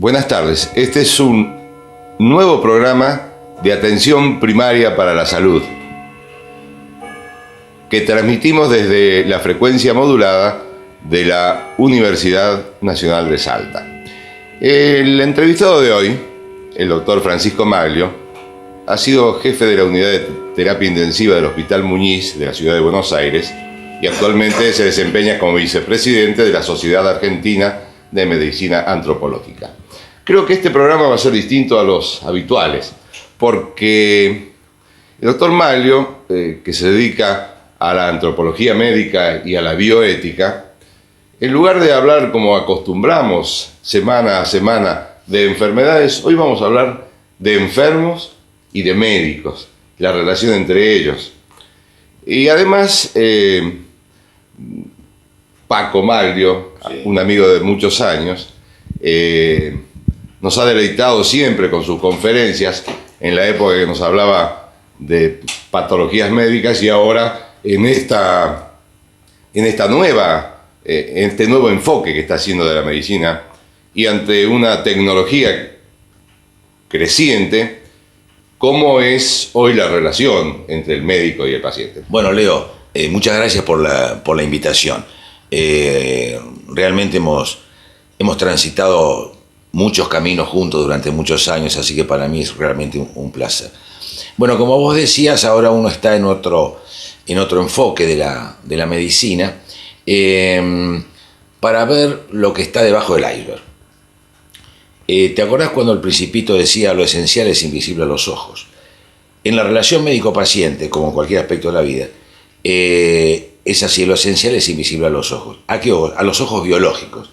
Buenas tardes. Este es un nuevo programa de atención primaria para la salud que transmitimos desde la frecuencia modulada de la Universidad Nacional de Salta. El entrevistado de hoy, el doctor Francisco Maglio, ha sido jefe de la unidad de terapia intensiva del Hospital Muñiz de la ciudad de Buenos Aires y actualmente se desempeña como vicepresidente de la Sociedad Argentina de Medicina Antropológica. Creo que este programa va a ser distinto a los habituales, porque el doctor Maglio, que se dedica a la antropología médica y a la bioética, en lugar de hablar como acostumbramos semana a semana de enfermedades, hoy vamos a hablar de enfermos y de médicos, la relación entre ellos. Y además, Paco Maglio, un amigo de muchos años, nos ha deleitado siempre con sus conferencias en la época que nos hablaba de patologías médicas y ahora en este nuevo enfoque que está haciendo de la medicina y ante una tecnología creciente, ¿cómo es hoy la relación entre el médico y el paciente? Bueno, Leo, muchas gracias por la invitación. Realmente hemos transitado muchos caminos juntos durante muchos años, así que para mí es realmente un placer. Bueno, como vos decías, ahora uno está en otro enfoque de la medicina para ver lo que está debajo del iceberg. ¿Te acordás cuando el Principito decía lo esencial es invisible a los ojos? En la relación médico-paciente, como en cualquier aspecto de la vida, es así, lo esencial es invisible a los ojos. ¿A qué ojos? A los ojos biológicos,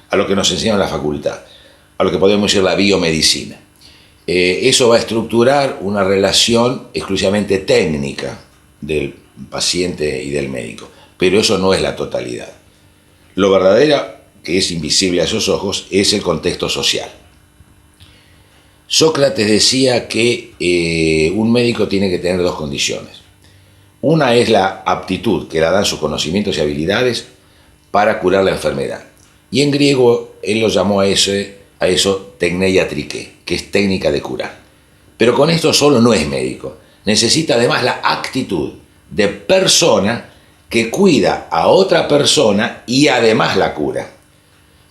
a lo que nos enseña la facultad, a lo que podemos decir la biomedicina. Eso va a estructurar una relación exclusivamente técnica del paciente y del médico, pero eso no es la totalidad. Lo verdadero que es invisible a esos ojos es el contexto social. Sócrates decía que un médico tiene que tener dos condiciones. Una es la aptitud que le dan sus conocimientos y habilidades para curar la enfermedad. Y en griego él lo llamó a eso tecneia trike, que es técnica de curar. Pero con esto solo no es médico. Necesita además la actitud de persona que cuida a otra persona y además la cura.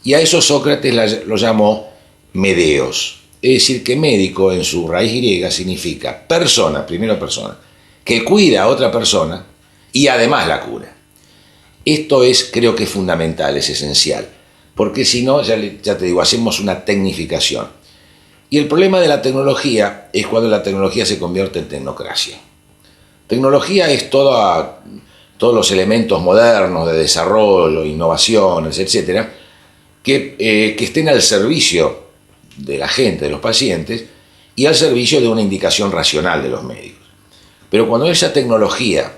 Y a eso Sócrates lo llamó medeos. Es decir, que médico en su raíz griega significa persona, primero persona, que cuida a otra persona y además la cura. Esto creo que es fundamental, es esencial, porque si no, ya te digo, hacemos una tecnificación. Y el problema de la tecnología es cuando la tecnología se convierte en tecnocracia. Tecnología es todos los elementos modernos de desarrollo, innovaciones, etcétera, que estén al servicio de la gente, de los pacientes, y al servicio de una indicación racional de los médicos. Pero cuando esa tecnología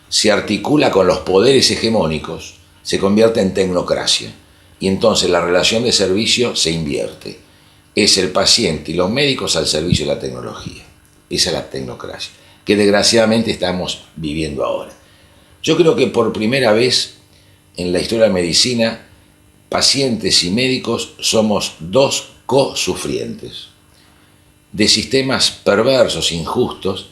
se articula con los poderes hegemónicos, se convierte en tecnocracia. Y entonces la relación de servicio se invierte. Es el paciente y los médicos al servicio de la tecnología. Esa es la tecnocracia, que desgraciadamente estamos viviendo ahora. Yo creo que por primera vez en la historia de la medicina, pacientes y médicos somos dos co-sufrientes de sistemas perversos, injustos,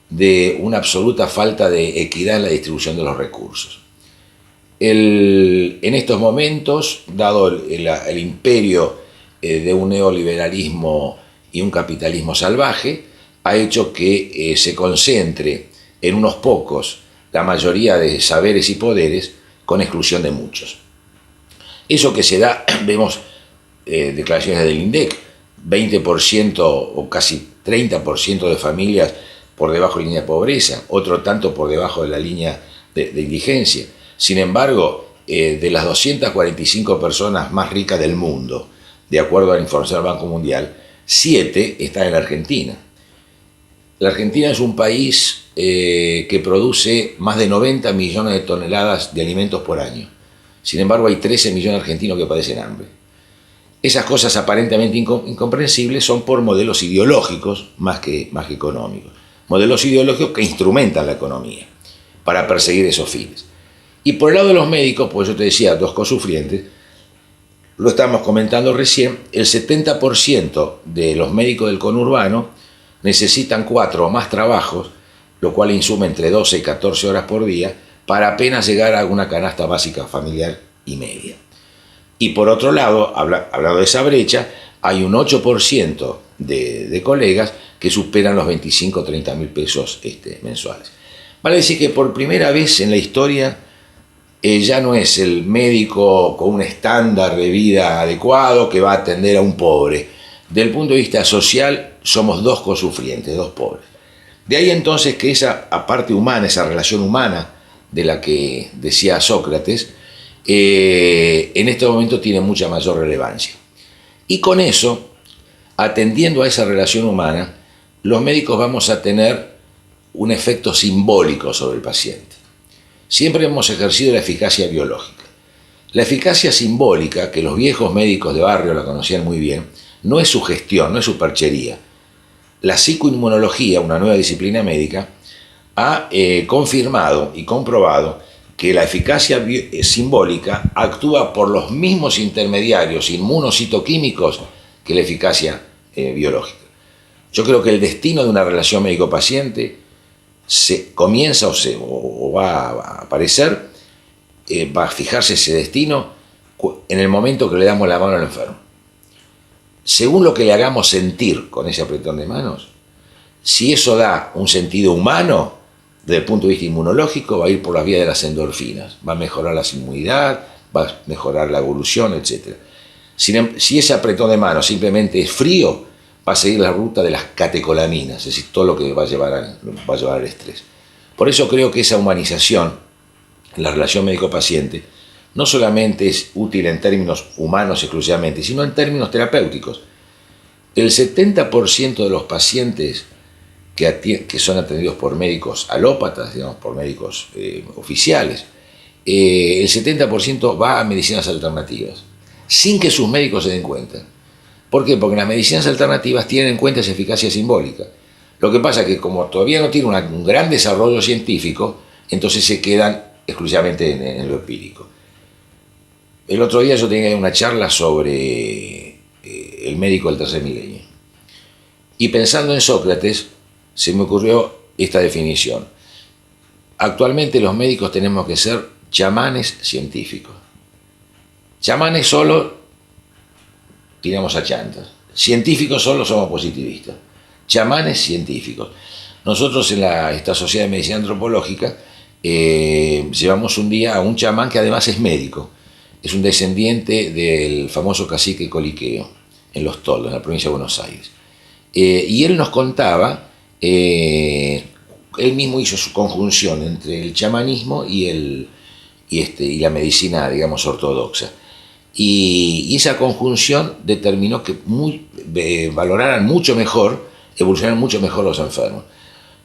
de una absoluta falta de equidad en la distribución de los recursos. En estos momentos, dado el imperio de un neoliberalismo y un capitalismo salvaje, ha hecho que se concentre en unos pocos la mayoría de saberes y poderes con exclusión de muchos. Eso que se da, vemos declaraciones del INDEC, 20% o casi 30% de familias por debajo de la línea de pobreza, otro tanto por debajo de la línea de indigencia. Sin embargo, de las 245 personas más ricas del mundo, de acuerdo a la información del Banco Mundial, 7 están en la Argentina. La Argentina es un país que produce más de 90 millones de toneladas de alimentos por año. Sin embargo, hay 13 millones de argentinos que padecen hambre. Esas cosas aparentemente incomprensibles son por modelos ideológicos más que económicos. Modelos ideológicos que instrumentan la economía para perseguir esos fines. Y por el lado de los médicos, pues yo te decía, dos cosufrientes, lo estamos comentando recién, el 70% de los médicos del conurbano necesitan 4 o más trabajos, lo cual insume entre 12 y 14 horas por día, para apenas llegar a una canasta básica familiar y media. Y por otro lado, hablando de esa brecha, hay un 8% de colegas que superan los 25 o 30 mil pesos mensuales. Vale decir que por primera vez en la historia ya no es el médico con un estándar de vida adecuado que va a atender a un pobre. Del punto de vista social, somos 2 consufrientes, 2 pobres. De ahí entonces que esa parte humana, esa relación humana de la que decía Sócrates, en este momento tiene mucha mayor relevancia. Y con eso, atendiendo a esa relación humana, los médicos vamos a tener un efecto simbólico sobre el paciente. Siempre hemos ejercido la eficacia biológica. La eficacia simbólica, que los viejos médicos de barrio la conocían muy bien, no es sugestión, no es superchería. La psicoinmunología, una nueva disciplina médica, ha confirmado y comprobado que la eficacia simbólica actúa por los mismos intermediarios inmunocitoquímicos que la eficacia biológica. Yo creo que el destino de una relación médico-paciente comienza o va a aparecer, va a fijarse ese destino en el momento que le damos la mano al enfermo. Según lo que le hagamos sentir con ese apretón de manos, si eso da un sentido humano, desde el punto de vista inmunológico, va a ir por la vía de las endorfinas, va a mejorar la inmunidad, va a mejorar la evolución, etc. Si ese apretón de manos simplemente es frío, va a seguir la ruta de las catecolaminas, es decir, todo lo que va a llevar al estrés. Por eso creo que esa humanización en la relación médico-paciente no solamente es útil en términos humanos exclusivamente, sino en términos terapéuticos. El 70% de los pacientes que son atendidos por médicos alópatas, digamos, por médicos oficiales, el 70% va a medicinas alternativas, sin que sus médicos se den cuenta. ¿Por qué? Porque las medicinas alternativas tienen en cuenta esa eficacia simbólica. Lo que pasa es que como todavía no tienen un gran desarrollo científico, entonces se quedan exclusivamente en lo empírico. El otro día yo tenía una charla sobre el médico del tercer milenio. Y pensando en Sócrates, se me ocurrió esta definición. Actualmente los médicos tenemos que ser chamanes científicos. Chamanes solo tiramos a chantas. Científicos solo somos positivistas. Chamanes científicos. Nosotros en esta Sociedad de Medicina Antropológica llevamos un día a un chamán que además es médico. Es un descendiente del famoso cacique Coliqueo, en Los Toldos, en la provincia de Buenos Aires. Y él nos contaba, él mismo hizo su conjunción entre el chamanismo y la medicina, digamos, ortodoxa. Y esa conjunción determinó que valoraran mucho mejor, evolucionaran mucho mejor los enfermos.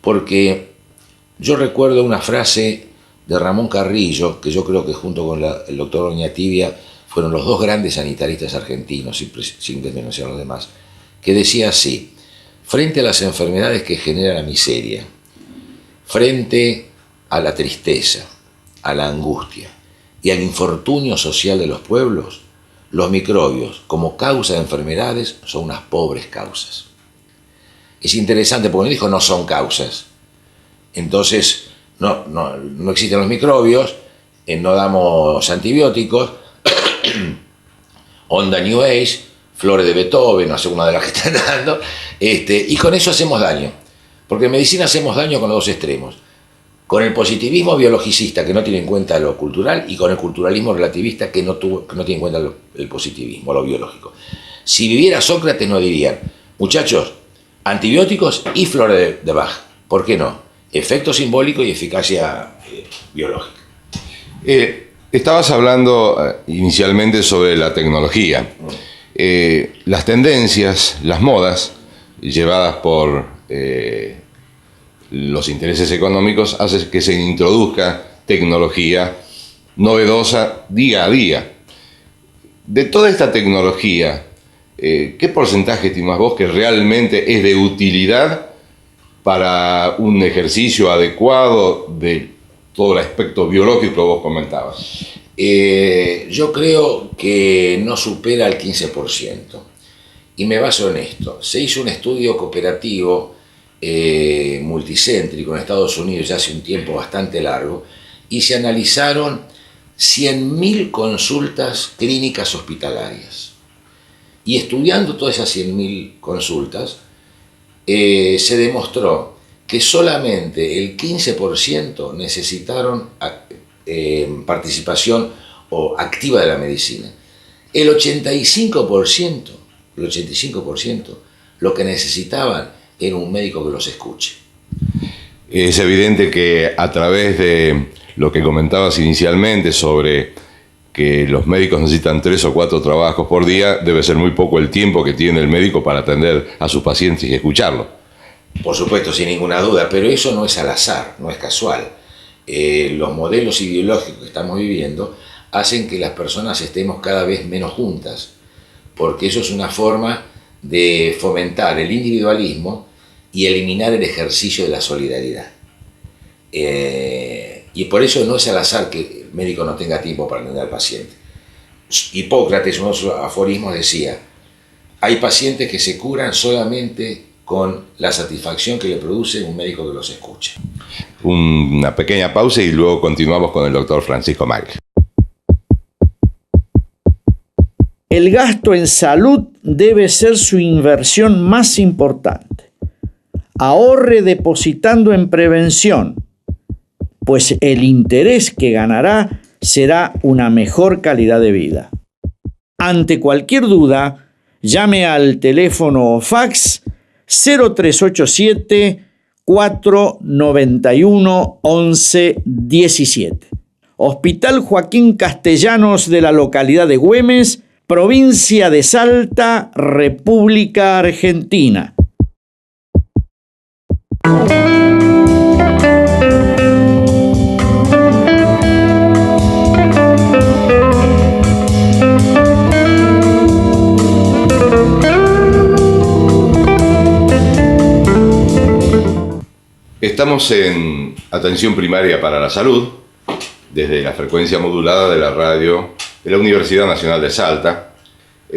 Porque yo recuerdo una frase de Ramón Carrillo, que yo creo que junto con el doctor Oñatibia fueron los 2 grandes sanitaristas argentinos, sin desmenuciar a los demás, que decía así: frente a las enfermedades que generan la miseria, frente a la tristeza, a la angustia y al infortunio social de los pueblos, los microbios, como causa de enfermedades, son unas pobres causas. Es interesante porque no dijo no son causas. Entonces, no existen los microbios, no damos antibióticos, onda New Age, flores de Beethoven, no sé, una de las que están dando, y con eso hacemos daño. Porque en medicina hacemos daño con los 2 extremos. Con el positivismo biologicista, que no tiene en cuenta lo cultural, y con el culturalismo relativista, que no tiene en cuenta el positivismo, lo biológico. Si viviera Sócrates, nos dirían: muchachos, antibióticos y flores de Bach. ¿Por qué no? Efecto simbólico y eficacia biológica. Estabas hablando inicialmente sobre la tecnología. Las tendencias, las modas, llevadas por los intereses económicos, hacen que se introduzca tecnología novedosa día a día. De toda esta tecnología, ¿qué porcentaje estimas vos que realmente es de utilidad para un ejercicio adecuado de todo el aspecto biológico que vos comentabas? Yo creo que no supera el 15%. Y me baso en esto. Se hizo un estudio cooperativo multicéntrico en Estados Unidos ya hace un tiempo bastante largo y se analizaron 100.000 consultas clínicas hospitalarias. Y estudiando todas esas 100.000 consultas, se demostró que solamente el 15% necesitaron participación o activa de la medicina. El 85% lo que necesitaban era un médico que los escuche. Es evidente que a través de lo que comentabas inicialmente sobre que los médicos necesitan 3 o 4 trabajos por día, debe ser muy poco el tiempo que tiene el médico para atender a sus pacientes y escucharlos. Por supuesto, sin ninguna duda, pero eso no es al azar, no es casual. Los modelos ideológicos que estamos viviendo hacen que las personas estemos cada vez menos juntas, porque eso es una forma de fomentar el individualismo y eliminar el ejercicio de la solidaridad. Y por eso no es al azar que el médico no tenga tiempo para atender al paciente. Hipócrates, en uno de sus aforismos, decía: hay pacientes que se curan solamente con la satisfacción que le produce un médico que los escucha. Una pequeña pausa y luego continuamos con el doctor Francisco Maglio. El gasto en salud debe ser su inversión más importante. Ahorre depositando en prevención, pues el interés que ganará será una mejor calidad de vida. Ante cualquier duda, llame al teléfono o fax 0387 491 1117. Hospital Joaquín Castellanos de la localidad de Güemes, provincia de Salta, República Argentina. Estamos en Atención Primaria para la Salud, desde la frecuencia modulada de la radio de la Universidad Nacional de Salta.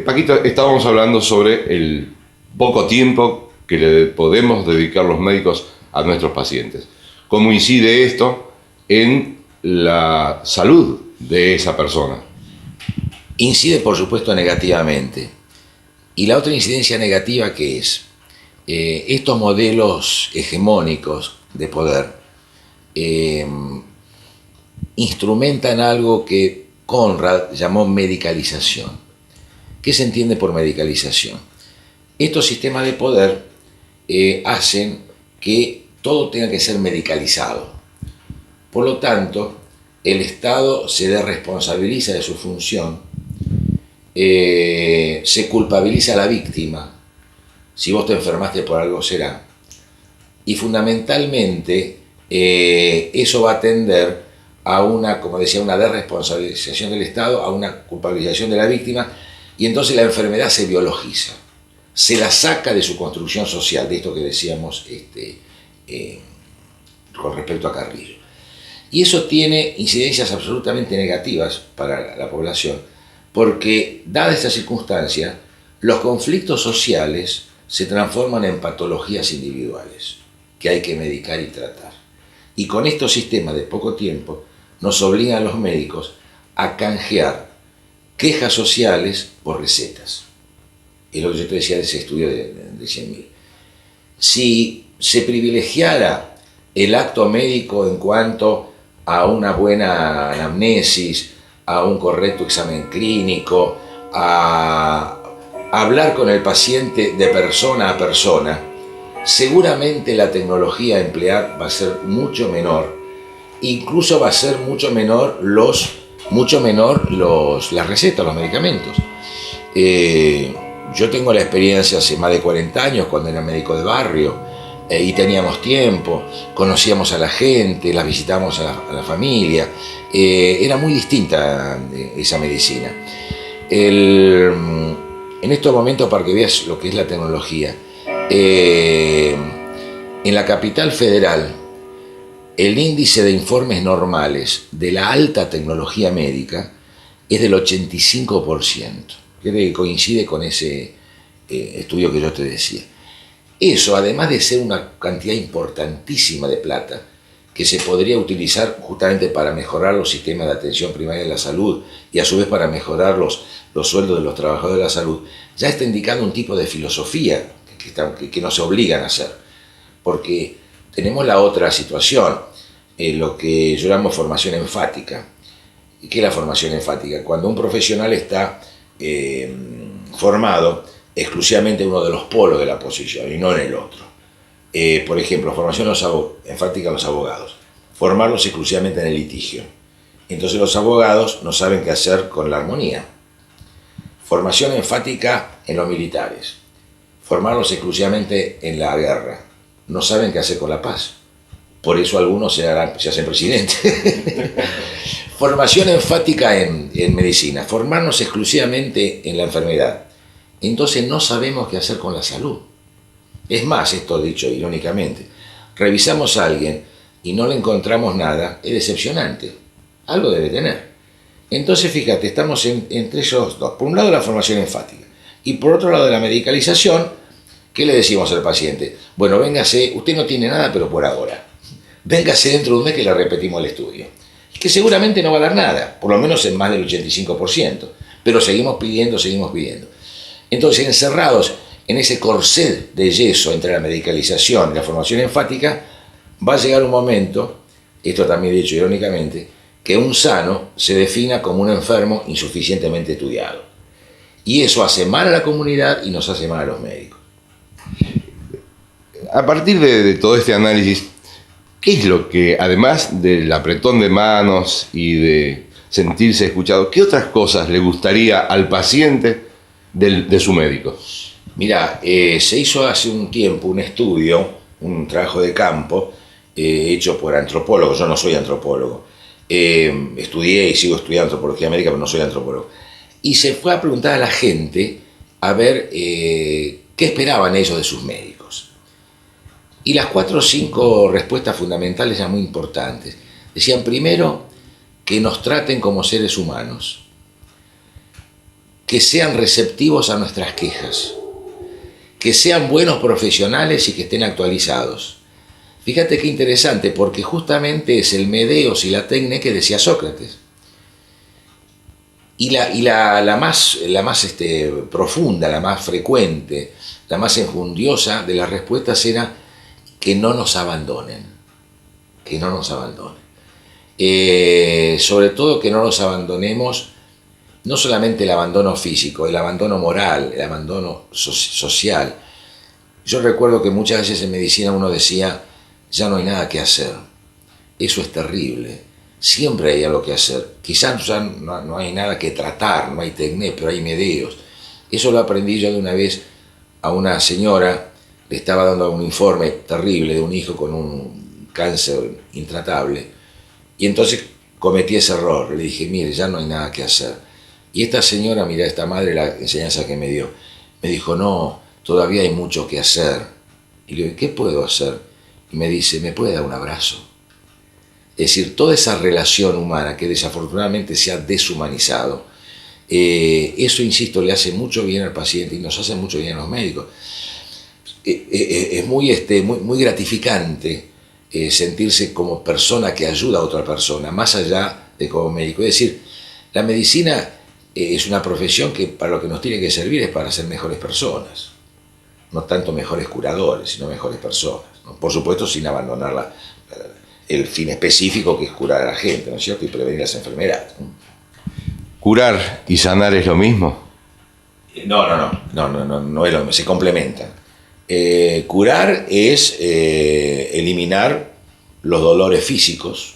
Paquito, estábamos hablando sobre el poco tiempo que le podemos dedicar los médicos a nuestros pacientes. ¿Cómo incide esto en la salud de esa persona? Incide, por supuesto, negativamente. Y la otra incidencia negativa, que es estos modelos hegemónicos de poder instrumentan algo que Conrad llamó medicalización. ¿Qué se entiende por medicalización? Estos sistemas de poder hacen que todo tenga que ser medicalizado. Por lo tanto, el Estado se desresponsabiliza de su función, se culpabiliza a la víctima. Si vos te enfermaste por algo será. Y fundamentalmente eso va a tender a una, como decía, una desresponsabilización del Estado, a una culpabilización de la víctima, y entonces la enfermedad se biologiza, se la saca de su construcción social, de esto que decíamos con respecto a Carrillo. Y eso tiene incidencias absolutamente negativas para la población, porque dada esta circunstancia, los conflictos sociales se transforman en patologías individuales que hay que medicar y tratar. Y con estos sistemas de poco tiempo nos obligan a los médicos a canjear quejas sociales por recetas. Es lo que yo te decía de ese estudio de 100.000. Si se privilegiara el acto médico en cuanto a una buena anamnesis, a un correcto examen clínico, a hablar con el paciente de persona a persona, seguramente la tecnología a emplear va a ser mucho menor, incluso va a ser mucho menor las recetas, los medicamentos. Yo tengo la experiencia hace más de 40 años, cuando era médico de barrio, y teníamos tiempo, conocíamos a la gente, las visitábamos a la familia. Era muy distinta esa medicina. En estos momentos, para que veas lo que es la tecnología, en la capital federal el índice de informes normales de la alta tecnología médica es del 85%, que coincide con ese estudio que yo te decía. Eso, además de ser una cantidad importantísima de plata, que se podría utilizar justamente para mejorar los sistemas de atención primaria de la salud y a su vez para mejorar los sueldos de los trabajadores de la salud, ya está indicando un tipo de filosofía que nos obligan a hacer. Porque tenemos la otra situación, lo que yo llamo formación enfática. ¿Y qué es la formación enfática? Cuando un profesional está formado exclusivamente en uno de los polos de la posición y no en el otro. Por ejemplo, formación enfática a los abogados. Formarlos exclusivamente en el litigio. Entonces los abogados no saben qué hacer con la armonía. Formación enfática en los militares. Formarlos exclusivamente en la guerra. No saben qué hacer con la paz. Por eso algunos se hacen presidentes. Formación enfática en medicina. Formarnos exclusivamente en la enfermedad. Entonces no sabemos qué hacer con la salud. Es más, esto dicho irónicamente, revisamos a alguien y no le encontramos nada, es decepcionante. Algo debe tener. Entonces, fíjate, estamos entre esos dos. Por un lado, la formación enfática. Y por otro lado, la medicalización. ¿Qué le decimos al paciente? Bueno, véngase, usted no tiene nada, pero por ahora. Véngase dentro de un mes que le repetimos el estudio. Que seguramente no va a dar nada, por lo menos en más del 85%. Pero seguimos pidiendo. Entonces, encerrados en ese corset de yeso entre la medicalización y la formación enfática, va a llegar un momento, esto también dicho irónicamente, que un sano se defina como un enfermo insuficientemente estudiado. Y eso hace mal a la comunidad y nos hace mal a los médicos. A partir de todo este análisis, ¿qué es lo que, además del apretón de manos y de sentirse escuchado, qué otras cosas le gustaría al paciente de su médico? Mira, se hizo hace un tiempo un estudio, un trabajo de campo, hecho por antropólogos. Yo no soy antropólogo. Estudié y sigo estudiando antropología médica, pero no soy antropólogo. Y se fue a preguntar a la gente a ver qué esperaban ellos de sus médicos. Y las 4 o 5 respuestas fundamentales eran muy importantes. Decían, primero, que nos traten como seres humanos, que sean receptivos a nuestras quejas, que sean buenos profesionales y que estén actualizados. Fíjate qué interesante, porque justamente es el Medeos y la Tecne que decía Sócrates. Y la más profunda, la más frecuente, la más enjundiosa de las respuestas era que no nos abandonen. Que no nos abandonen. Sobre todo que no nos abandonemos, no solamente el abandono físico, el abandono moral, el abandono social. Yo recuerdo que muchas veces en medicina uno decía, ya no hay nada que hacer. Eso es terrible. Siempre hay algo que hacer. Quizás ya no hay nada que tratar, no hay Tecné, pero hay Medeos. Eso lo aprendí yo de una vez a una señora, le estaba dando un informe terrible de un hijo con un cáncer intratable. Y entonces cometí ese error. Le dije, mire, ya no hay nada que hacer. Y esta señora, mira, esta madre, la enseñanza que me dio, me dijo, no, todavía hay mucho que hacer. Y le digo, ¿qué puedo hacer? Y me dice, ¿me puede dar un abrazo? Es decir, toda esa relación humana que desafortunadamente se ha deshumanizado, eso, insisto, le hace mucho bien al paciente y nos hace mucho bien a los médicos. Es muy gratificante sentirse como persona que ayuda a otra persona, más allá de como médico. Es decir, la medicina es una profesión que para lo que nos tiene que servir es para ser mejores personas, no tanto mejores curadores, sino mejores personas, ¿no? Por supuesto, sin abandonar el fin específico que es curar a la gente, ¿no es cierto? Y prevenir las enfermedades, ¿no? ¿Curar y sanar es lo mismo? No es lo mismo, se complementan. Curar es eliminar los dolores físicos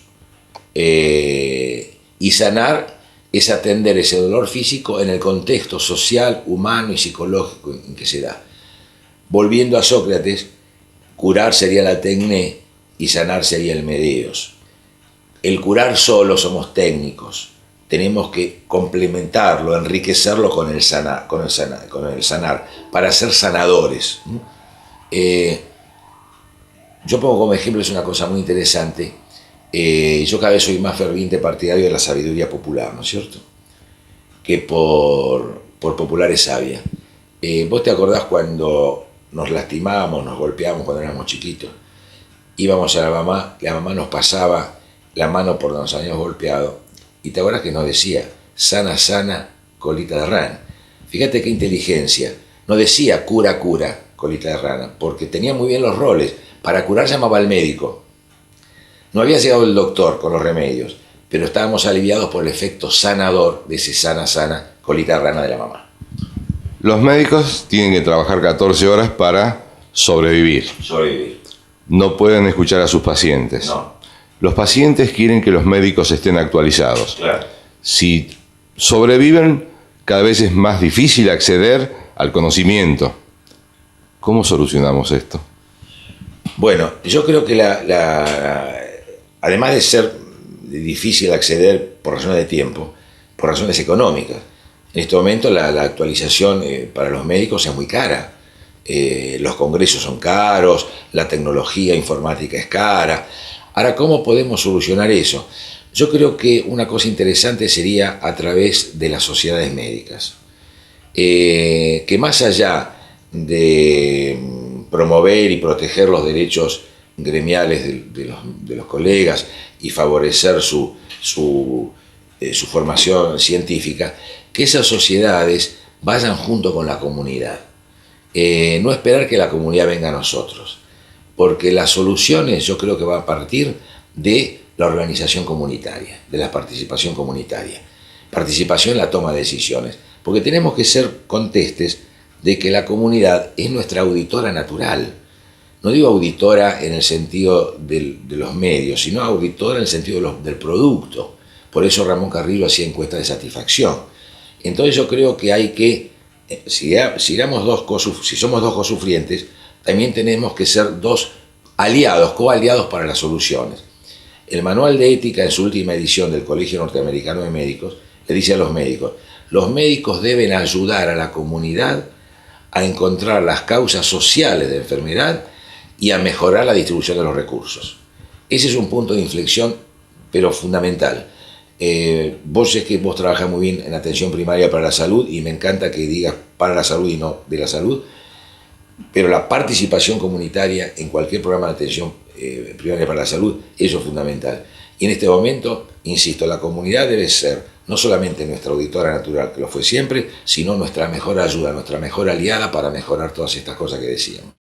y sanar es atender ese dolor físico en el contexto social, humano y psicológico en que se da. Volviendo a Sócrates, curar sería la Tecné y sanar sería el Medeos. El curar solo somos técnicos, tenemos que complementarlo, enriquecerlo con el sanar para ser sanadores. Yo pongo como ejemplo, es una cosa muy interesante, Yo cada vez soy más ferviente partidario de la sabiduría popular, ¿no es cierto? Que por popular es sabia. ¿Vos te acordás cuando nos lastimábamos, nos golpeábamos cuando éramos chiquitos? Íbamos a la mamá nos pasaba la mano por donde nos habíamos golpeado, y te acordás que nos decía, sana, sana, colita de rana. Fíjate qué inteligencia. No decía cura, cura, colita de rana, porque tenía muy bien los roles. Para curar llamaba al médico. No había llegado el doctor con los remedios, pero estábamos aliviados por el efecto sanador de ese sana, sana, colita de rana de la mamá. Los médicos tienen que trabajar 14 horas para sobrevivir. Sobrevivir. No pueden escuchar a sus pacientes. No. Los pacientes quieren que los médicos estén actualizados. Claro. Si sobreviven, cada vez es más difícil acceder al conocimiento. ¿Cómo solucionamos esto? Bueno, yo creo que además de ser difícil acceder por razones de tiempo, por razones económicas, en este momento la actualización para los médicos es muy cara. Los congresos son caros, la tecnología informática es cara. Ahora, ¿cómo podemos solucionar eso? Yo creo que una cosa interesante sería a través de las sociedades médicas, que más allá de promover y proteger los derechos gremiales de los colegas y favorecer su formación científica, que esas sociedades vayan junto con la comunidad. No esperar que la comunidad venga a nosotros, porque las soluciones yo creo que van a partir de la organización comunitaria, de la participación comunitaria, participación en la toma de decisiones, porque tenemos que ser contestes de que la comunidad es nuestra auditora natural. No digo auditora en el sentido de los medios, sino auditora en el sentido del producto. Por eso Ramón Carrillo hacía encuestas de satisfacción. Entonces yo creo que hay que, si somos dos cosufrientes, también tenemos que ser dos aliados, coaliados para las soluciones. El Manual de Ética, en su última edición del Colegio Norteamericano de Médicos, le dice a los médicos deben ayudar a la comunidad a encontrar las causas sociales de enfermedad y a mejorar la distribución de los recursos. Ese es un punto de inflexión, pero fundamental. Vos sé que vos trabajás muy bien en atención primaria para la salud, y me encanta que digas para la salud y no de la salud, pero la participación comunitaria en cualquier programa de atención primaria para la salud, eso es fundamental. Y en este momento, insisto, la comunidad debe ser no solamente nuestra auditora natural, que lo fue siempre, sino nuestra mejor ayuda, nuestra mejor aliada para mejorar todas estas cosas que decíamos.